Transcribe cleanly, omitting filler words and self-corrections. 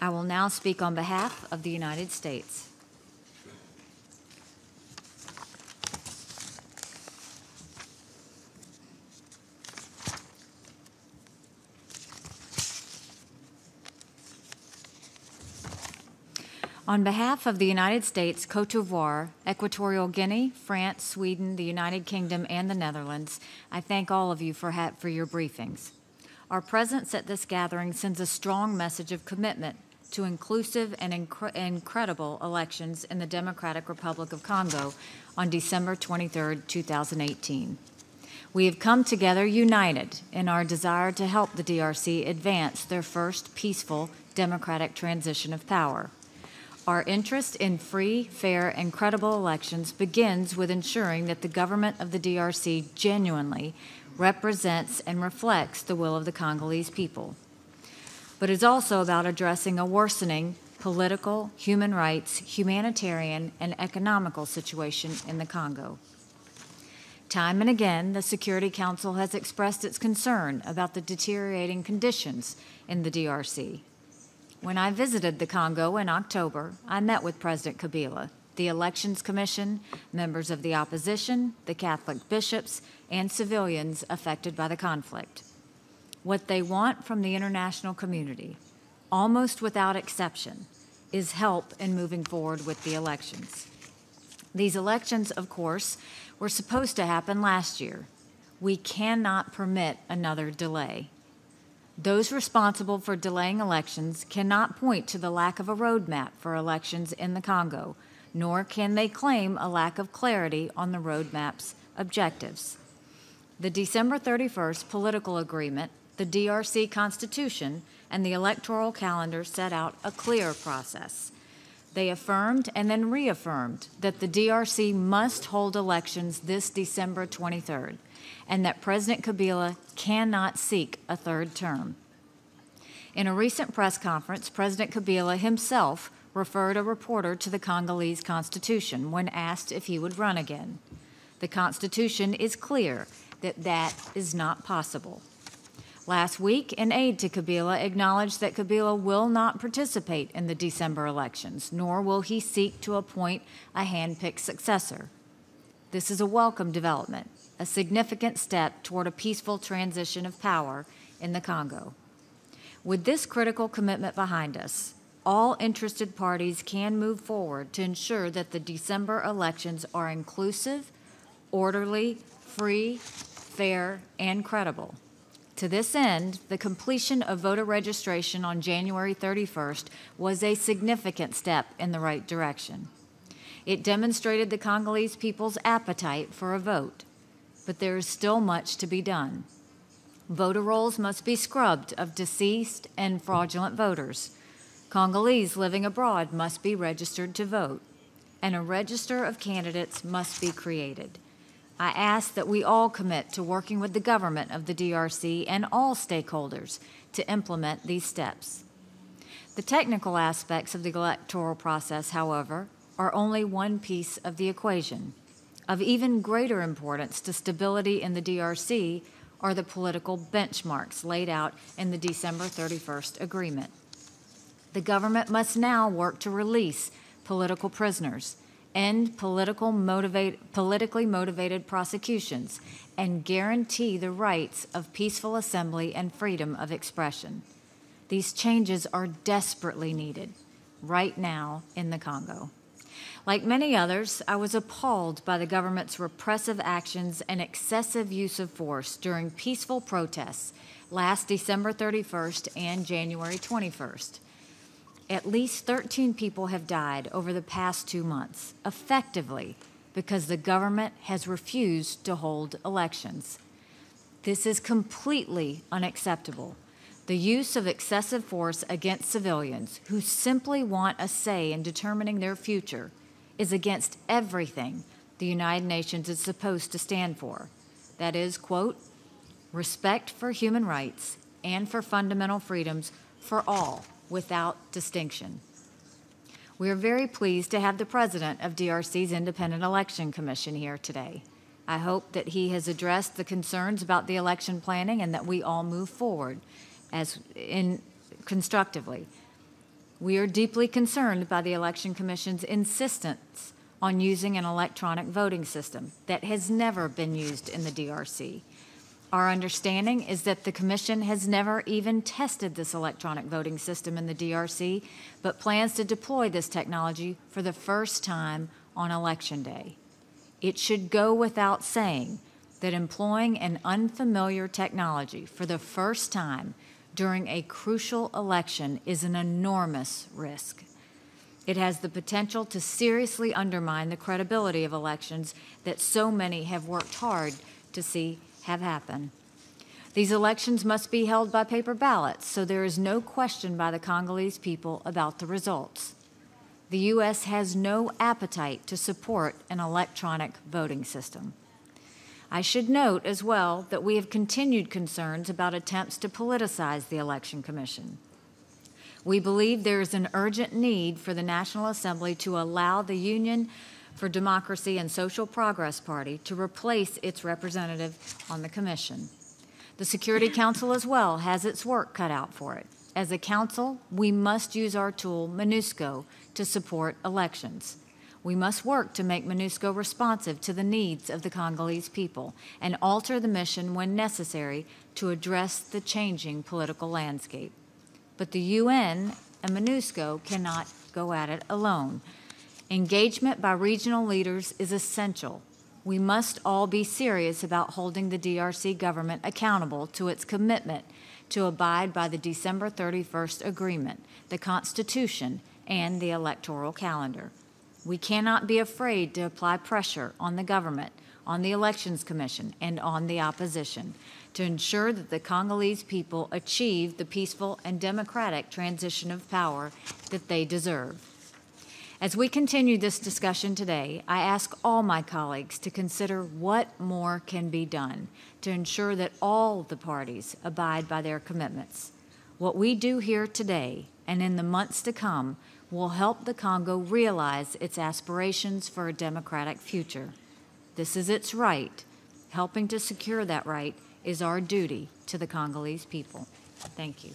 I will now speak on behalf of the United States. On behalf of the United States, Côte d'Ivoire, Equatorial Guinea, France, Sweden, the United Kingdom, and the Netherlands, I thank all of you for your briefings. Our presence at this gathering sends a strong message of commitment to inclusive and incredible elections in the Democratic Republic of Congo on December 23, 2018. We have come together united in our desire to help the DRC advance their first peaceful democratic transition of power. Our interest in free, fair, and credible elections begins with ensuring that the government of the DRC genuinely represents and reflects the will of the Congolese people. But it's also about addressing a worsening political, human rights, humanitarian, and economical situation in the Congo. Time and again, the Security Council has expressed its concern about the deteriorating conditions in the DRC. When I visited the Congo in October, I met with President Kabila, the Elections Commission, members of the opposition, the Catholic bishops, and civilians affected by the conflict. What they want from the international community, almost without exception, is help in moving forward with the elections. These elections, of course, were supposed to happen last year. We cannot permit another delay. Those responsible for delaying elections cannot point to the lack of a roadmap for elections in the Congo, nor can they claim a lack of clarity on the roadmap's objectives. The December 31st political agreement, the DRC Constitution, and the electoral calendar set out a clear process. They affirmed and then reaffirmed that the DRC must hold elections this December 23rd, and that President Kabila cannot seek a third term. In a recent press conference, President Kabila himself referred a reporter to the Congolese Constitution when asked if he would run again. The Constitution is clear that that is not possible. Last week, an aide to Kabila acknowledged that Kabila will not participate in the December elections, nor will he seek to appoint a hand-picked successor. This is a welcome development, a significant step toward a peaceful transition of power in the Congo. With this critical commitment behind us, all interested parties can move forward to ensure that the December elections are inclusive, orderly, free, fair, and credible. To this end, the completion of voter registration on January 31st was a significant step in the right direction. It demonstrated the Congolese people's appetite for a vote, but there is still much to be done. Voter rolls must be scrubbed of deceased and fraudulent voters. Congolese living abroad must be registered to vote, and a register of candidates must be created. I ask that we all commit to working with the government of the DRC and all stakeholders to implement these steps. The technical aspects of the electoral process, however, are only one piece of the equation. Of even greater importance to stability in the DRC are the political benchmarks laid out in the December 31st agreement. The government must now work to release political prisoners, end politically motivated prosecutions, and guarantee the rights of peaceful assembly and freedom of expression. These changes are desperately needed right now in the Congo. Like many others, I was appalled by the government's repressive actions and excessive use of force during peaceful protests last December 31st and January 21st. At least 13 people have died over the past 2 months, effectively because the government has refused to hold elections. This is completely unacceptable. The use of excessive force against civilians who simply want a say in determining their future is against everything the United Nations is supposed to stand for. That is, quote, respect for human rights and for fundamental freedoms for all, without distinction. We are very pleased to have the president of DRC's Independent Election Commission here today. I hope that he has addressed the concerns about the election planning and that we all move forward constructively. We are deeply concerned by the Election Commission's insistence on using an electronic voting system that has never been used in the DRC. Our understanding is that the Commission has never even tested this electronic voting system in the DRC, but plans to deploy this technology for the first time on Election Day. It should go without saying that employing an unfamiliar technology for the first time during a crucial election is an enormous risk. It has the potential to seriously undermine the credibility of elections that so many have worked hard to see have happen. These elections must be held by paper ballots, so there is no question by the Congolese people about the results. The U.S. has no appetite to support an electronic voting system. I should note as well that we have continued concerns about attempts to politicize the Election Commission. We believe there is an urgent need for the National Assembly to allow the Union for Democracy and Social Progress Party to replace its representative on the Commission. The Security Council as well has its work cut out for it. As a council, we must use our tool, MONUSCO, to support elections. We must work to make MONUSCO responsive to the needs of the Congolese people and alter the mission when necessary to address the changing political landscape. But the UN and MONUSCO cannot go at it alone. Engagement by regional leaders is essential. We must all be serious about holding the DRC government accountable to its commitment to abide by the December 31st agreement, the Constitution, and the electoral calendar. We cannot be afraid to apply pressure on the government, on the Elections Commission, and on the opposition to ensure that the Congolese people achieve the peaceful and democratic transition of power that they deserve. As we continue this discussion today, I ask all my colleagues to consider what more can be done to ensure that all the parties abide by their commitments. What we do here today and in the months to come will help the Congo realize its aspirations for a democratic future. This is its right. Helping to secure that right is our duty to the Congolese people. Thank you.